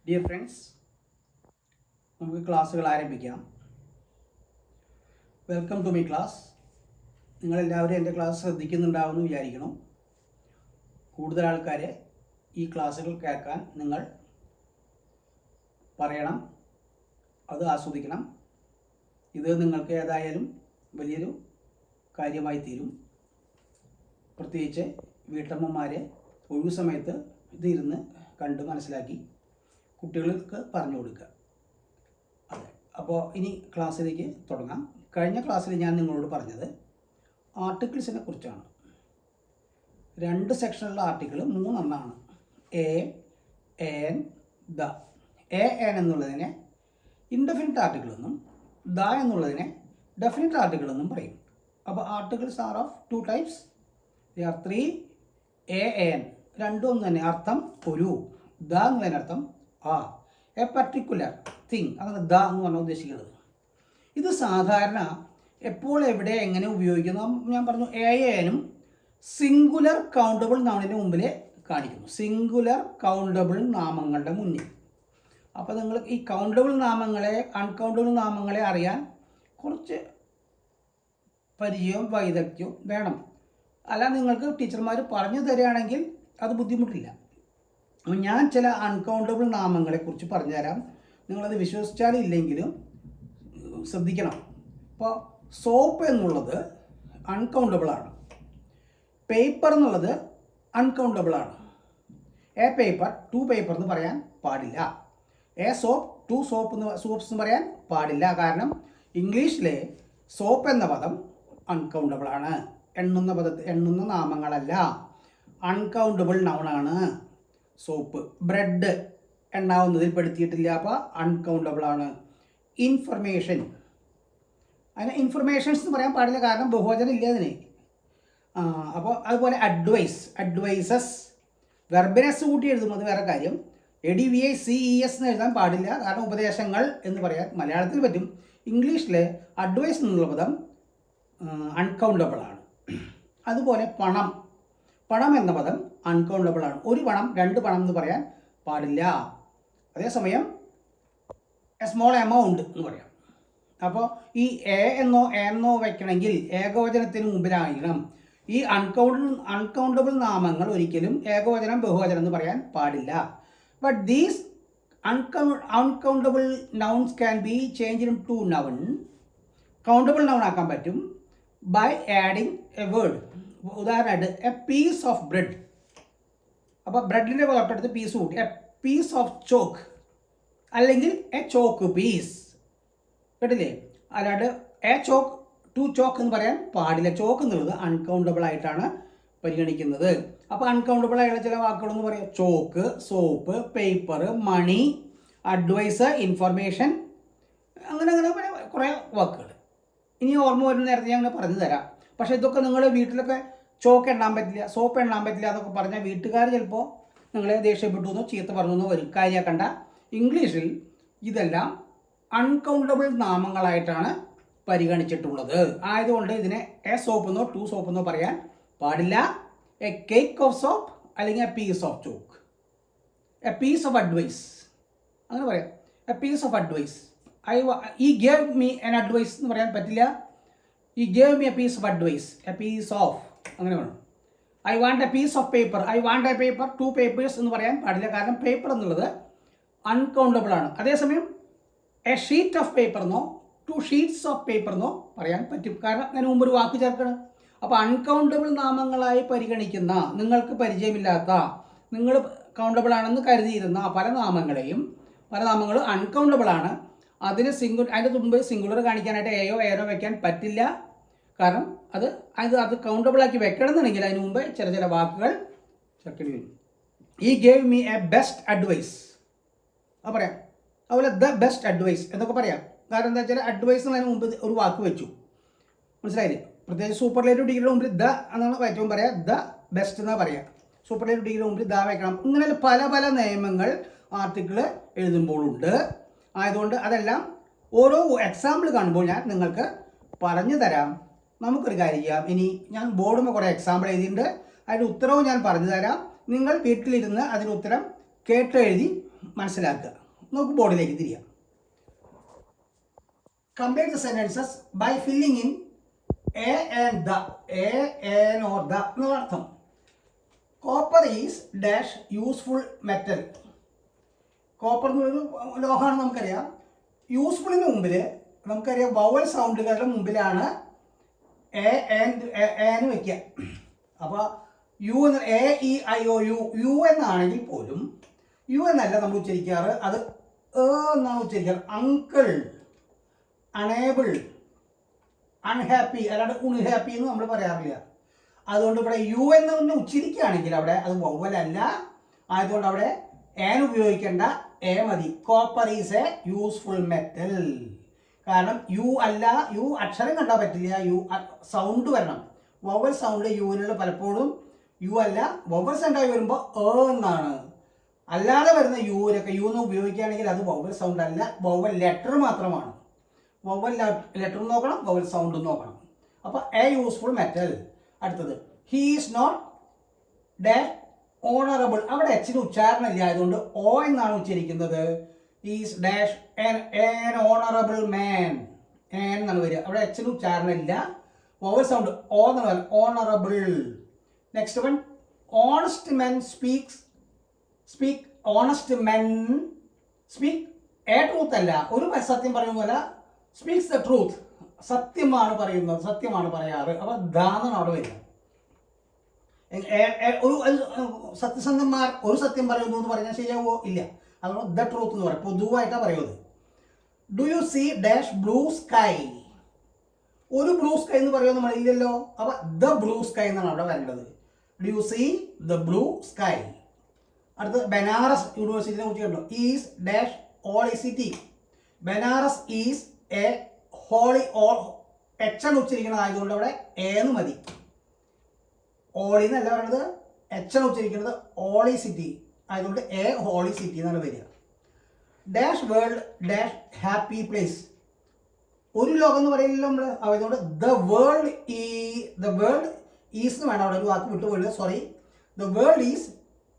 Dear friends, നമുക്ക് ക്ലാസ്സുകൾ ആരംഭിക്കാം. Welcome to my class. നിങ്ങളെല്ലാവരും എൻ്റെ ക്ലാസ് ശ്രദ്ധിക്കുന്നുണ്ടാവുമെന്ന് വിചാരിക്കണം. കൂടുതൽ ആൾക്കാരെ ഈ ക്ലാസ്സുകൾ കേൾക്കാൻ നിങ്ങൾ പറയണം, അത് ആസ്വദിക്കണം. ഇത് നിങ്ങൾക്ക് ഏതായാലും വലിയൊരു കാര്യമായി തീരും. പ്രത്യേകിച്ച് വീട്ടമ്മമാരെ ഒഴിവു സമയത്ത് ഇതിരുന്ന് കണ്ട് മനസ്സിലാക്കി കുട്ടികൾക്ക് പറഞ്ഞു കൊടുക്കുക. അതെ, അപ്പോൾ ഇനി ക്ലാസ്സിലേക്ക് തുടങ്ങാം. കഴിഞ്ഞ ക്ലാസ്സിൽ ഞാൻ നിങ്ങളോട് പറഞ്ഞത് ആർട്ടിക്കിൾസിനെ കുറിച്ചാണ്. 2 സെക്ഷനുള്ള ആർട്ടിക്കിൾ 3 എണ്ണമാണ്. A, an, the. A, an എന്നുള്ളതിനെ ഇൻഡെഫിനിറ്റ് ആർട്ടിക്കിൾ എന്നും ദ എന്നുള്ളതിനെ ഡെഫിനിറ്റ് ആർട്ടിക്കിൾ എന്നും പറയും. അപ്പോൾ articles are of 2 types. They are 3. A, an രണ്ടും ഒന്ന് തന്നെ. അർത്ഥം ഒരു. ദ എന്നുള്ളതിനർത്ഥം എ പർട്ടിക്കുലർ തിങ്. അതാണ് ദ എന്ന് പറഞ്ഞാൽ ഉദ്ദേശിക്കുന്നത്. ഇത് സാധാരണ എപ്പോൾ എവിടെ എങ്ങനെ ഉപയോഗിക്കുന്നു ഞാൻ പറഞ്ഞു. എനും സിംഗുലർ കൗണ്ടബിൾ നൗണിൻ്റെ മുമ്പിൽ കാണിക്കുന്നു. സിംഗുലർ കൗണ്ടബിൾ നാമങ്ങളുടെ മുന്നിൽ. അപ്പോൾ നിങ്ങൾ ഈ കൗണ്ടബിൾ നാമങ്ങളെ അൺകൗണ്ടബിൾ നാമങ്ങളെ അറിയാൻ കുറച്ച് പരിചയവും വൈദഗ്ധ്യവും വേണം. അല്ല നിങ്ങൾക്ക് ടീച്ചർമാർ പറഞ്ഞു തരികയാണെങ്കിൽ അത് ബുദ്ധിമുട്ടില്ല. അപ്പോൾ ഞാൻ ചില അൺകൗണ്ടബിൾ നാമങ്ങളെക്കുറിച്ച് പറഞ്ഞുതരാം. നിങ്ങളത് വിശ്വസിച്ചാലും ഇല്ലെങ്കിലും ശ്രദ്ധിക്കണം. ഇപ്പോൾ സോപ്പ് എന്നുള്ളത് അൺകൗണ്ടബിളാണ്. പേപ്പർ എന്നുള്ളത് അൺകൗണ്ടബിളാണ്. എ പേപ്പർ 2 പേപ്പർ എന്ന് പറയാൻ പാടില്ല. എ സോപ്പ് 2 സോപ്സ് എന്ന് പറയാൻ പാടില്ല. കാരണം ഇംഗ്ലീഷിലെ സോപ്പ് എന്ന പദം അൺകൗണ്ടബിളാണ്. എണ്ണുന്ന നാമങ്ങളല്ല, അൺകൗണ്ടബിൾ നൗണാണ് സോപ്പ്. ബ്രെഡ് എണ്ണാവുന്നതിൽ പെടുത്തിയിട്ടില്ല, അപ്പോൾ അൺകൗണ്ടബിളാണ്. ഇൻഫർമേഷൻ, അതിന് ഇൻഫർമേഷൻസ് എന്ന് പറയാൻ പാടില്ല, കാരണം ബഹുവചനം ഇല്ല അതിന്. അപ്പോൾ അതുപോലെ അഡ്വൈസസ് വെർബിനെസ് കൂട്ടി എഴുതും, അത് വേറെ കാര്യം. ADVICES എന്ന് എഴുതാൻ പാടില്ല, കാരണം ഉപദേശങ്ങൾ എന്ന് പറയാൻ മലയാളത്തിൽ പറ്റും. ഇംഗ്ലീഷിൽ അഡ്വൈസ് എന്നുള്ള പദം അൺകൗണ്ടബിളാണ്. അതുപോലെ പണം എന്ന പദം അൺകൗണ്ടബിളാണ്. 1 പണം 2 പണം എന്ന് പറയാൻ പാടില്ല. അതേസമയം എ സ്മോൾ എമൗണ്ട് എന്ന് പറയാം. അപ്പോൾ ഈ എ എന്നോ വയ്ക്കണമെങ്കിൽ ഏകവചനത്തിന് മുമ്പിലായിരിക്കണം. ഈ അൺകൗണ്ടബിൾ നാമങ്ങൾ ഒരിക്കലും ഏകവചനം ബഹുവചനം എന്ന് പറയാൻ പാടില്ല. But these uncountable nouns can be changed into noun. Countable noun ആക്കാൻ പറ്റും ബൈ ആഡിങ് എ വേർഡ്. ഉദാഹരണമായിട്ട് എ പീസ് ഓഫ് ബ്രെഡ്. അപ്പോൾ ബ്രെഡിൻ്റെ തൊട്ടടുത്ത് പീസ് കൂട്ടി എ പീസ് ഓഫ് ചോക്ക്, അല്ലെങ്കിൽ എ ചോക്ക് പീസ്. കേട്ടില്ലേ? അല്ലാണ്ട് എ ചോക്ക് 2 ചോക്ക് എന്ന് പറയാൻ പാടില്ല. ചോക്ക് എന്നുള്ളത് അൺകൗണ്ടബിൾ ആയിട്ടാണ് പരിഗണിക്കുന്നത്. അപ്പോൾ അൺകൗണ്ടബിൾ ആയുള്ള ചില വാക്കുകളെന്ന് പറയാം. ചോക്ക്, സോപ്പ്, പേപ്പർ, മണി, അഡ്വൈസ്, ഇൻഫർമേഷൻ, അങ്ങനെ കുറേ വാക്കുകൾ. ഇനി ഓർമ്മ വരുന്ന നേരത്തെ ഞാൻ അങ്ങനെ പറഞ്ഞു തരാം. പക്ഷേ ഇതൊക്കെ നിങ്ങൾ വീട്ടിലൊക്കെ ചോക്ക് എണ്ണാൻ പറ്റില്ല, സോപ്പ് എണ്ണാൻ പറ്റില്ല എന്നൊക്കെ പറഞ്ഞാൽ വീട്ടുകാർ ചിലപ്പോൾ നിങ്ങളെ ദേഷ്യപ്പെട്ടു എന്നോ ചീത്ത പറഞ്ഞെന്നോ വരും. കാര്യമാക്കണ്ട. ഇംഗ്ലീഷിൽ ഇതെല്ലാം അൺകൗണ്ടബിൾ നാമങ്ങളായിട്ടാണ് പരിഗണിച്ചിട്ടുള്ളത്. ആയതുകൊണ്ട് ഇതിനെ എ സോപ്പ് എന്നോ 2 സോപ്പ് എന്നോ പറയാൻ പാടില്ല. എ കേക്ക് ഓഫ് സോപ്പ്, അല്ലെങ്കിൽ a piece of chalk. A piece of advice അങ്ങനെ പറയാം. A piece of advice. He gave me an advice എന്ന് പറയാൻ പറ്റില്ല. He gave me a piece of advice, a piece of അങ്ങനെ വേണം. I want a piece of paper, I want a paper 2 papers എന്ന് പറയാൻ പാടില്ല, കാരണം പേപ്പർ എന്നുള്ളത് അൺകൗണ്ടബിൾ ആണ്. അതേസമയം എ ഷീറ്റ് ഓഫ് പേപ്പർ എന്നോ 2 ഷീറ്റ്സ് ഓഫ് പേപ്പർ എന്നോ പറയാൻ പറ്റും, കാരണം അതിന് മുമ്പ് ഒരു വാക്ക് ചേർക്കണം. അപ്പോൾ അൺകൗണ്ടബിൾ നാമങ്ങളായി പരിഗണിക്കുന്ന, നിങ്ങൾക്ക് പരിചയമില്ലാത്ത, നിങ്ങൾ കൗണ്ടബിൾ ആണെന്ന് കരുതിയിരുന്ന പല നാമങ്ങളും അൺകൗണ്ടബിൾ ആണ്. അതിൻ്റെ മുമ്പ് സിംഗുലർ കാണിക്കാനായിട്ട് ഏനോ വയ്ക്കാൻ പറ്റില്ല, കാരണം അത് കൗണ്ടബിളാക്കി വെക്കണമെന്നുണ്ടെങ്കിൽ അതിന് മുമ്പ് ചില വാക്കുകൾ ചേർക്കേണ്ടി വരും. He gave me a best advice അത് പറയാം. അതുപോലെ ദ ബെസ്റ്റ് അഡ്വൈസ് എന്നൊക്കെ പറയാം. കാരണം എന്താ വെച്ചാൽ അഡ്വൈസ് എന്നതിന് മുമ്പ് ഒരു വാക്ക് വെച്ചു, മനസ്സിലായില്ലേ? പ്രത്യേകിച്ച് സൂപ്പർലേറ്റീവ് ഡിഗ്രിയുടെ മുമ്പിൽ ദ എന്നാണ് ഏറ്റവും പറയാം. ദ ബെസ്റ്റ് എന്നാണ് പറയാം. സൂപ്പർലേറ്റീവ് ഡിഗ്രിയുടെ മുമ്പിൽ ദ വയ്ക്കണം. ഇങ്ങനെ പല നിയമങ്ങൾ ആർട്ടിക്കിൾ എഴുതുമ്പോഴുണ്ട്. ആയതുകൊണ്ട് അതെല്ലാം ഓരോ എക്സാമ്പിൾ കാണുമ്പോൾ ഞാൻ നിങ്ങൾക്ക് പറഞ്ഞു തരാം. നമുക്കൊരു കാര്യം ചെയ്യാം. ഇനി ഞാൻ ബോർഡിൽ കുറേ എക്സാമ്പിൾ എഴുതിയിട്ടുണ്ട്, അതിൻ്റെ ഉത്തരവും ഞാൻ പറഞ്ഞു തരാം. നിങ്ങൾ വീട്ടിലിരുന്ന് അതിന് ഉത്തരം കേട്ടെഴുതി മനസ്സിലാക്കുക. നമുക്ക് ബോർഡിലേക്ക് തിരിയാം. Complete the sentences by filling in a and the, a an or the എന്നുള്ള അർത്ഥം. Copper is dash useful metal. Copper എന്നൊരു ലോഹമാണ് നമുക്കറിയാം. യൂസ്ഫുള്ളിന് മുമ്പിൽ നമുക്കറിയാം വവൽ സൗണ്ടുകളുടെ മുമ്പിലാണ് എ എന്ന് വയ്ക്കുക. അപ്പോൾ യു എന്ന A E I O U, U എന്നാണെങ്കിൽ പോലും യു എന്നല്ല നമ്മൾ ഉച്ചരിക്കാറ്, അത് എന്നാണ് ഉച്ചരിക്കാറ്. അങ്കിൾ, അണേബിൾ, അൺഹാപ്പി, അല്ലാണ്ട് ഉൺഹാപ്പി എന്ന് നമ്മൾ പറയാറില്ല. അതുകൊണ്ട് ഇവിടെ യു എന്ന് തന്നെ ഉച്ചരിക്കുകയാണെങ്കിൽ അവിടെ അത് വവ്വലല്ല. ആയതുകൊണ്ട് അവിടെ ഏൻ ഉപയോഗിക്കേണ്ട, എ മതി. Copper is A useful metal. കാരണം യു അല്ല, യു അക്ഷരം കണ്ടാൽ പറ്റില്ല, യു സൗണ്ട് വരണം. വവൽ സൗണ്ട് യുവിനുള്ള പലപ്പോഴും യു അല്ല, വവൽ സൗണ്ടായി വരുമ്പോൾ എന്നാണ്. അല്ലാതെ വരുന്ന യുവിനൊക്കെ യു എന്ന് ഉപയോഗിക്കുകയാണെങ്കിൽ അത് വവൽ സൗണ്ട് അല്ല, വവൽ ലെറ്റർ മാത്രമാണ്. വവൽ ലെറ്റർ നോക്കണം, വവൽ സൗണ്ട് നോക്കണം. അപ്പോൾ എ യൂസ്ഫുൾ മെറ്റൽ. അടുത്തത് he is not the honourable. അവിടെ എച്ചിന് ഉച്ചാരണമില്ല, ആയതുകൊണ്ട് ഓ എന്നാണ് ഉച്ചരിക്കുന്നത്. Is dash an honourable man, an എന്നാണ് വരിക. അവിടെ എച്ചിന് ഉച്ചാരണമില്ല, വവൽ സൗണ്ട് ഓ എന്നാണ് പറയുക. Honourable. Next one, honest men speak honest men speak A truth അല്ല, ഒരു സത്യം പറയുന്നതല്ല. സ്പീക്സ് ദ ട്രൂത്ത്, സത്യമാണ് പറയുന്നത്, സത്യമാണ് പറയാറ്. അപ്പോൾ ദാന്നാണ് അവിടെ വരിക. ഒരു സത്യസന്ധന്മാർ ഒരു സത്യം പറയുന്നു എന്ന് പറഞ്ഞാൽ ശരിയാവോ? ഇല്ല. അതുകൊണ്ട് ദ ട്രൂത്ത് എന്ന് പറയും, പൊതുവായിട്ടാണ് പറയുന്നത്. Do you see dash blue sky. ഒരു ബ്ലൂ സ്കൈ എന്ന് പറയുമോ നമ്മൾ? ഇല്ലല്ലോ. അപ്പോൾ ദ ബ്ലൂ സ്കൈ എന്നാണ് അവിടെ വരേണ്ടത്. Do you see the blue sky. അടുത്ത് ബനാറസ് യൂണിവേഴ്സിറ്റിനെ കുറിച്ച് കണ്ടോ. Is dash holy city. Banaras is a holy, H ആണ് ഉച്ചരിക്കുന്നത്, ആയതുകൊണ്ട് അവിടെ എന്ന് മതി. ഓളി എന്നല്ല പറയുന്നത്, എച്ച് ആണ് ഉച്ചരിക്കുന്നത്. ഹോളി സിറ്റി ആയതുകൊണ്ട് എ ഹോളി സിറ്റി എന്നാണ് വരിക. Dash world dash happy place. ഒരു ലോകം എന്ന് പറയുന്നില്ല നമ്മൾ, അതുകൊണ്ട് ദ വേൾഡ് ഈസ് എന്ന് വേണം അവിടെ, ഒരു വാക്ക് വിട്ടുപോയില്ല, sorry. The world is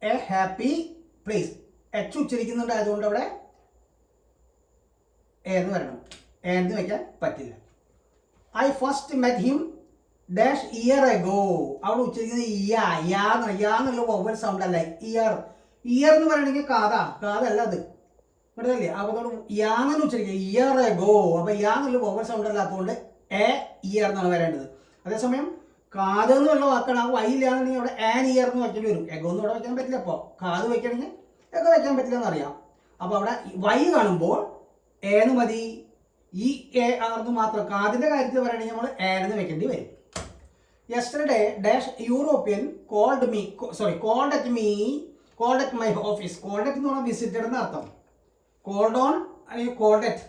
a happy place. H ഉച്ചരിക്കുന്നുണ്ട്, ആയതുകൊണ്ട് അവിടെ എന്ന് വരണം, എന്ന് വയ്ക്കാൻ പറ്റില്ല. I first met him dash year ago. അവിടെ ഉച്ചരിക്കുന്നത് യാന്നുള്ള വവൽ സൗണ്ട് അല്ല, ഇയർ. ഇയർ എന്ന് പറയണമെങ്കിൽ കാതല്ല അത്, മനസ്സിലല്ലേ? അപ്പോൾ യാന്ന് ഉച്ചരിക്കുക, ഇയർ എഗോ. അപ്പോൾ യാന്നുള്ള വവൽ സൗണ്ട് അല്ലാത്തതുകൊണ്ട് എ ഇയർ എന്നാണ് വരേണ്ടത്. അതേസമയം കാത് എന്നുള്ള വാക്കാണ്, ആ വൈ ഇല്ലാന്നുണ്ടെങ്കിൽ അവിടെ ആൻ ഇയർ എന്ന് വയ്ക്കേണ്ടി വരും. എഗോ എന്ന് ഇവിടെ വയ്ക്കാൻ പറ്റില്ല. അപ്പോൾ കാത് വയ്ക്കണമെങ്കിൽ എഗോ വയ്ക്കാൻ പറ്റില്ല എന്നറിയാം. അപ്പോൾ അവിടെ വൈ കാണുമ്പോൾ എന്ന് മതി. ഈ എ ആർന്ന് മാത്രം. കാതിൻ്റെ കാര്യത്തിൽ പറയുകയാണെങ്കിൽ നമ്മൾ എന്ന് വെക്കേണ്ടി വരും. Yesterday dash European called at my office. Called at എന്ന് പറഞ്ഞാൽ വിസിറ്റഡ് എന്ന് അർത്ഥം. കോൾഡ് ഓൺ അല്ലെങ്കിൽ കോൾഡ് അറ്റ്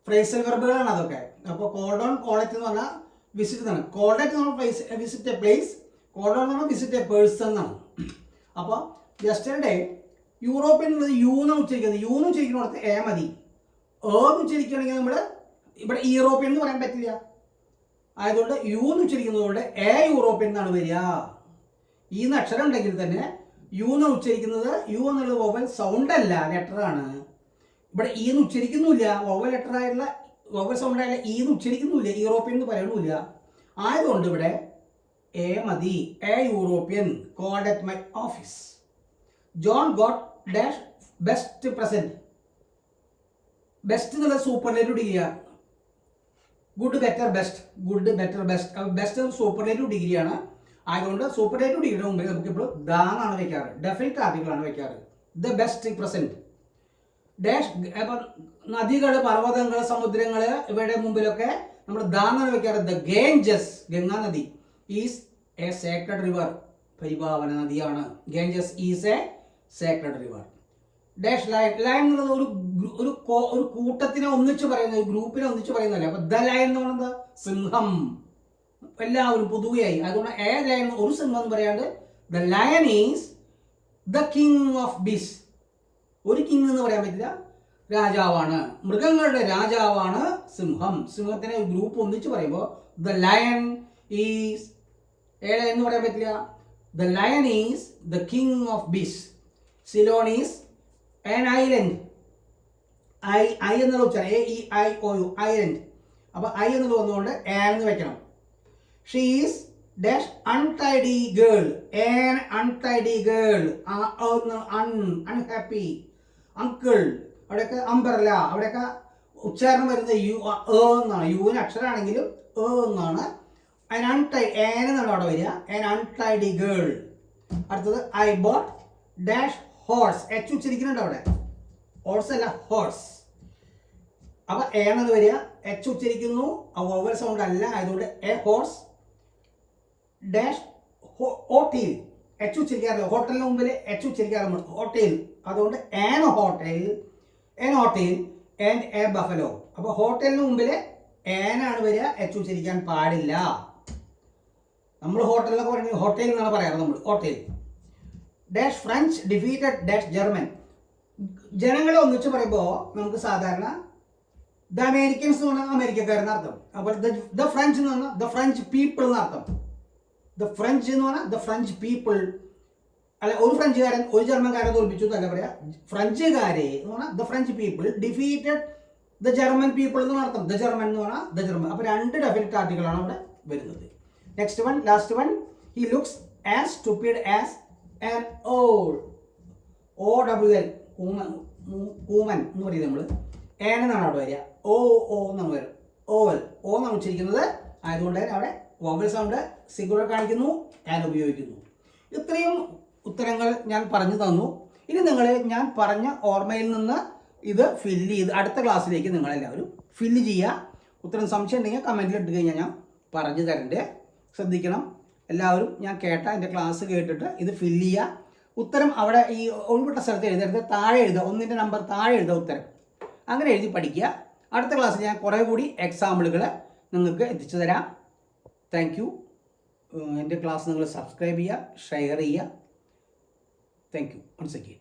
ഫ്രേസൽ വെർബുകളാണ് അതൊക്കെ. അപ്പോൾ കോൾഡ് ഓൺ കോൾഡ് അറ്റ് എന്ന് പറഞ്ഞാൽ വിസിറ്റ് എന്നാണ്. കോൾഡ് അറ്റ് എന്ന് പറഞ്ഞാൽ visit a place, called on എന്ന് പറഞ്ഞാൽ വിസിറ്റ് എ പേഴ്സൺ എന്നാണ്. അപ്പോൾ യെസ്റ്റർഡേ യൂറോപ്യൻ എന്നുള്ളത് യു എന്നാണ് ഉച്ചരിക്കുന്നത്. യു എന്ന് ഉച്ചരിക്കുന്നിടത്ത് എ മതി. എന്ന് ഉച്ചരിക്കുകയാണെങ്കിൽ നമ്മൾ ഇവിടെ യൂറോപ്യൻ എന്ന് പറയാൻ പറ്റില്ല. ആയതുകൊണ്ട് യു എന്ന് ഉച്ചരിക്കുന്നതുകൊണ്ട് എ യൂറോപ്യൻ എന്നാണ് വരിക. ഈ അക്ഷരം ഉണ്ടെങ്കിൽ തന്നെ യു എന്ന് ഉച്ചരിക്കുന്നത്, യു എന്നുള്ളത് വവൽ സൗണ്ട് അല്ല, ലെറ്ററാണ്. ഇവിടെ ഈ എന്ന് ഉച്ചരിക്കുന്നില്ല, വവൽ ലെറ്ററായുള്ള വവൽ സൗണ്ട് ആയുള്ള ഈ എന്ന് ഉച്ചരിക്കുന്നില്ല, യൂറോപ്യൻ എന്ന് പറയണില്ല. ആയതുകൊണ്ട് ഇവിടെ എ മതി. A European called at my office. John got dash best present. Best എന്നുള്ള സൂപ്പർലേറ്റീവ് ഡിഗ്രിയാണ്. Good better best, good better best. Best superlative ഡിഗ്രിയാണ്. ആയതുകൊണ്ട് സൂപ്പർലേറ്റീവ് ഡിഗ്രിയുടെ മുമ്പിൽ നമുക്ക് ഇപ്പോൾ ദാന്നാണ് വെക്കാറ്, ഡെഫിനിറ്റ് ആർട്ടിക്കിളാണ് വെക്കാറ്. The best present dash. അപ്പം നദികൾ, പർവ്വതങ്ങൾ, സമുദ്രങ്ങൾ ഇവയുടെ മുമ്പിലൊക്കെ നമ്മൾ ദാന്നാണ് വെക്കാറ്. ദ ഗേഞ്ചസ്, ഗംഗാ നദി, ഈസ് എ സേക്രഡ് റിവർ, പരിപാവന നദിയാണ്. Ganges is a sacred river. Dash lion. Lion എന്നുള്ളത് ഒരു കൂട്ടത്തിനെ ഒന്നിച്ച് പറയുന്ന, ഒരു ഗ്രൂപ്പിനെ ഒന്നിച്ച് പറയുന്നതല്ലേ. അപ്പോൾ ദ ലയൺ എന്ന് പറയുന്നത് സിംഹം, എല്ലാവരും പൊതുവെയായി. അതുകൊണ്ട് എ ലയൺ ഒരു സിംഹം എന്ന് പറയാണ്ട് the lion is the king of beasts. ഒരു കിങ് എന്ന് പറയാൻ പറ്റില്ല, രാജാവാണ്, മൃഗങ്ങളുടെ രാജാവാണ് സിംഹം. സിംഹത്തിനെ ഗ്രൂപ്പ് ഒന്നിച്ച് പറയുമ്പോൾ the lion is, a lion എന്ന് പറയാൻ പറ്റില്ല. The lion is the king of beasts. Ceylon is an island. I എന്നുള്ള ഉച്ചാരണം AEIOU ഐലൻഡ്. അപ്പോൾ ഐ എന്നുള്ളത് വന്നുകൊണ്ട് ആൻ എന്ന് വെക്കണം. She is dash untidy girl. An untidy girl. Unhappy. Uncle. അവിടെയൊക്കെ അംബ്രല്ല. അവിടെയൊക്കെ ഉച്ചാരണം വരുന്നത് എന്നാണ്. യുവിന് അക്ഷരമാണെങ്കിലും എന്നാണ്. ആൻ അൺടൈഡ് ആൻ എന്നാണ് അവിടെ വരിക. An untidy girl. അടുത്തത് I bought dash horse. H ഉച്ചരിക്കുന്നുണ്ട് അവിടെ. ഹോഴ്സ് അല്ല, ഹോഴ്സ്. അപ്പൊ ഏണെന്ന് വരിക. എച്ച് ഉച്ചരിക്കുന്നു, വവൽ സൗണ്ട് അല്ല, ആയതുകൊണ്ട് a horse dash hotel. H ഉച്ചരിക്കാറില്ല. ഹോട്ടലിന് മുമ്പിൽ എച്ച് ഉച്ചരിക്കാറുണ്ട്. ഹോട്ടൽ. അതുകൊണ്ട് an hotel, an hotel and a buffalo. അപ്പൊ ഹോട്ടലിന് മുമ്പിൽ ആനാണ് വരിക, എച്ച് ഉച്ചരിക്കാൻ പാടില്ല. നമ്മൾ ഹോട്ടലിനൊക്കെ പറയുന്നത് ഹോട്ടൽ എന്നാണ് പറയാറ് നമ്മൾ. Hotel. Dash French defeated dash German. ജനങ്ങളെ ഒന്നിച്ച് പറയുമ്പോൾ നമുക്ക് സാധാരണ ദ അമേരിക്കൻസ് എന്ന് പറഞ്ഞാൽ അമേരിക്കക്കാരെന്ന് അർത്ഥം. അപ്പോൾ ദ ഫ്രഞ്ച് എന്ന് പറഞ്ഞാൽ ദ ഫ്രഞ്ച് പീപ്പിൾ എന്നർത്ഥം. ദ ഫ്രഞ്ച് എന്ന് പറഞ്ഞാൽ ദ ഫ്രഞ്ച് പീപ്പിൾ. അല്ല, ഒരു ഫ്രഞ്ചുകാരൻ ഒരു ജർമ്മൻകാരെ തോൽപ്പിച്ചു എന്നല്ല പറയാ. ഫ്രഞ്ചുകാരെ എന്ന് പറഞ്ഞാൽ the French people defeated the German people എന്ന് അർത്ഥം. ദ ജർമ്മൻ എന്ന് പറഞ്ഞാൽ ദ ജർമ്മൻ. അപ്പോൾ രണ്ട് ഡെഫിനിറ്റ് ആർട്ടിക്കിളാണ് അവിടെ വരുന്നത്. Next one, last one. He looks as stupid as an all. OWL കൂമൻ എന്ന് പറയുന്നത് നമ്മൾ. ആൻ എന്നാണ് അവിടെ വരിക. ഓ എന്നാണ് വരും. ഓവൽ. ഓ എന്നാണ് ഉച്ചരിക്കുന്നത്. ആയതുകൊണ്ട് തന്നെ അവിടെ വവൽ സൗണ്ട് സിംഗുലർ കാണിക്കുന്നു, ആൻ ഉപയോഗിക്കുന്നു. ഇത്രയും ഉത്തരങ്ങൾ ഞാൻ പറഞ്ഞു തന്നു. ഇനി നിങ്ങൾ ഞാൻ പറഞ്ഞ ഓർമ്മയിൽ നിന്ന് ഇത് ഫില്ല് ചെയ്ത് അടുത്ത ക്ലാസ്സിലേക്ക് നിങ്ങളെല്ലാവരും ഫില്ല് ചെയ്യുക. ഉത്തരം സംശയം ഉണ്ടെങ്കിൽ കമൻറ്റിൽ ഇട്ട് കഴിഞ്ഞാൽ ഞാൻ പറഞ്ഞു തരണ്ടേ. ശ്രദ്ധിക്കണം എല്ലാവരും. ഞാൻ കേട്ട എൻ്റെ ക്ലാസ് കേട്ടിട്ട് ഇത് ഫില്ല് ചെയ്യുക. ഉത്തരം അവിടെ ഈ ഒഴിവിട്ട സ്ഥലത്ത് എഴുതരുത്, താഴെ എഴുതുക. 1ൻ്റെ നമ്പർ താഴെ എഴുതുക ഉത്തരം. അങ്ങനെ എഴുതി പഠിക്കുക. അടുത്ത ക്ലാസ്സിൽ ഞാൻ കുറേ കൂടി എക്സാമ്പിളുകൾ നിങ്ങൾക്ക് എത്തിച്ചു തരാം. Thank you. എൻ്റെ ക്ലാസ് നിങ്ങൾ സബ്സ്ക്രൈബ് ചെയ്യുക, ഷെയർ ചെയ്യുക. Thank you. Once again.